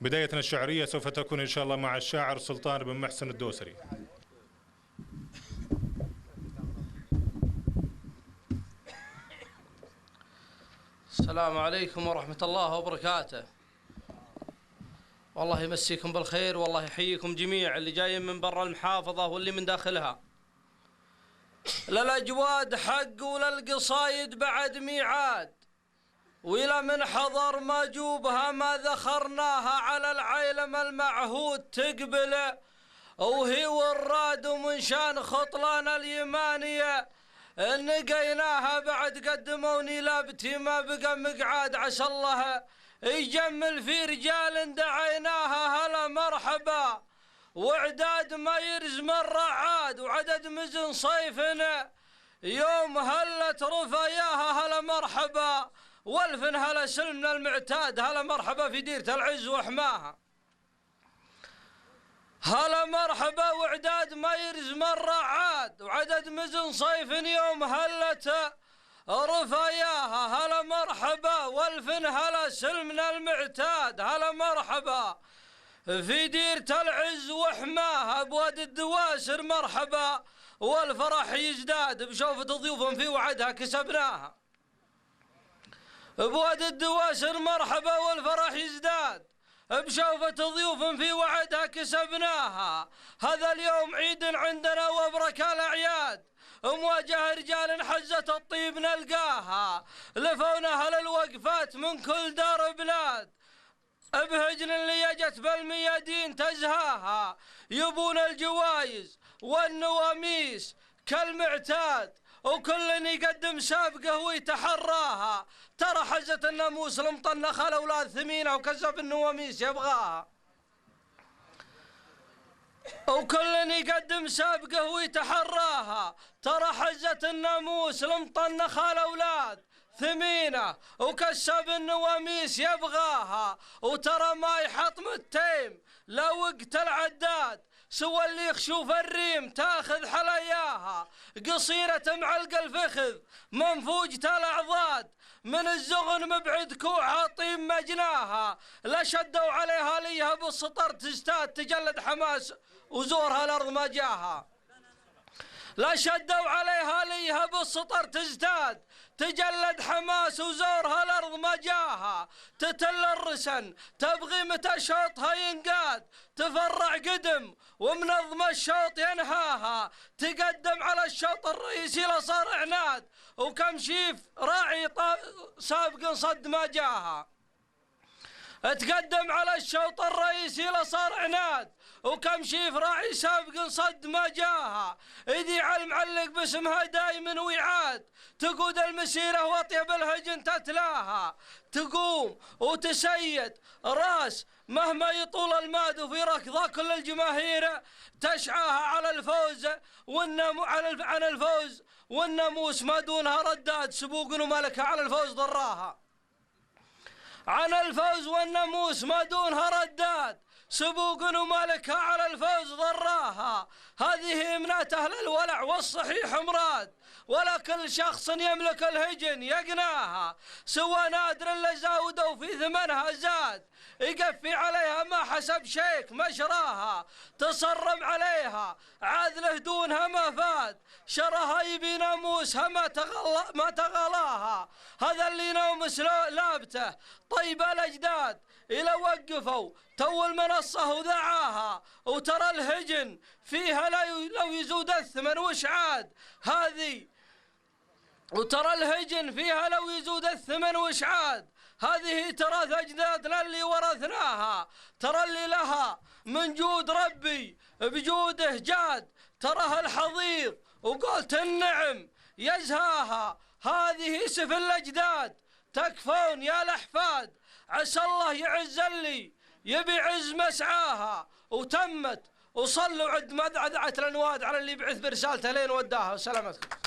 بدايتنا الشعرية سوف تكون إن شاء الله مع الشاعر سلطان بن محسن الدوسري. السلام عليكم ورحمة الله وبركاته. والله يمسيكم بالخير، والله يحييكم جميع اللي جايين من برا المحافظة واللي من داخلها. لا الأجواد حق ولا القصايد بعد ميعاد، وإلى من حضر ما جوبها ما ذخرناها على العيلم المعهود تقبله، وهي والراد ومن شان خطلان اليمانية نقيناها بعد قدموني لابتي ما بقى مقعاد، عسى الله يجمل في رجال دعيناها هلا مرحبا، وعداد ما يرزم الرعاد وعدد مزن صيفنا يوم هلت رفاياها هلا مرحبا، والفن هلا سلمنا المعتاد هلا مرحبا في ديرة العز وحماها. هلا مرحبا وعداد ما يرزم الرعاد وعدد مزن صيف يوم هلت رفاياها هلا مرحبا، والفن هلا سلمنا المعتاد هلا مرحبا في ديرة العز وحماها. بواد الدواسر مرحبا والفرح يزداد بشوفة ضيوفهم في وعدها كسبناها. بواد الدواسر مرحبا والفرح يزداد بشوفة ضيوف في وعدها كسبناها. هذا اليوم عيد عندنا وابرك الأعياد، مواجهة رجال حزة الطيب نلقاها، لفونا للوقفات من كل دار بلاد، بهجن اللي يجت بالميادين تزهاها، يبون الجوايز والنواميس كالمعتاد وكل يقدم سابقه ويتحراها. ترى حزة الناموس المطنخة الأولاد ثمينة وكذب النواميس يبغاها، وكل يقدم سابقه ويتحراها. ترى حزة الناموس المطنخة الأولاد ثمينة وكسب النواميس يبغاها، وترى ما يحطم التيم لا وقت العداد، سوى اللي يخشوف الريم تاخذ حلاياها، قصيرة معلق الفخذ منفوجة الأعضاد، من الزغن مبعد كوعها طيم مجناها، لا شدوا عليها ليها بالسطر تزداد تجلد حماس وزورها الأرض ما جاها. لا شدوا عليها ليها بالسطر تزداد تجلد حماس وزورها الأرض ما جاها، تتل الرسن تبغي متى شوطها ينقاد، تفرع قدم ومنظم الشوط ينهاها، تقدم على الشوط الرئيسي لصار عناد، وكم شيف راعي سابق صد ما جاها. تقدم على الشوط الرئيسي لصار عناد وكم شيف راعي سابق صد ما جاها، يذيع المعلق باسمها دايما ويعاد، تقود المسيرة واطيب الهجن تتلاها، تقوم وتسيد راس مهما يطول الماد، وفي ركضة كل الجماهير تشعاها على الفوز عن الفوز والناموس ما دونها رداد، سبوق وملكها على الفوز ضراها. عن الفوز والناموس ما دونها رداد، سبوق ومالكها على الفوز ضراها. هذه إمنات أهل الولع والصحيح مراد، ولا كل شخص يملك الهجن يقناها، سوى نادر اللي زاودوا في ثمنها زاد، يقفي عليها ما حسب شيك مشراها، تصرم عليها عاذله دونها ما فاد، شرها يبي ناموسها ما تغلاها. هذا اللي نومس لابته طيب الأجداد إلى وقفوا تو المنصة وذعاها، وترى الهجن فيها لو يزود الثمن وشعاد هذه، وترى الهجن فيها لو يزود الثمن وشعاد هذه تراث أجدادنا اللي ورثناها، ترى اللي لها من جود ربي بجوده جاد، تراها الحضيض وقلت النعم يزهاها. هذه سفل الأجداد تكفون يا الأحفاد، عسى الله يعز اللي يبي عز مسعاها، وتمت وصلوا عد ما دعت الأنواد على اللي بعث برسالته لين وداها. وسلامتكم.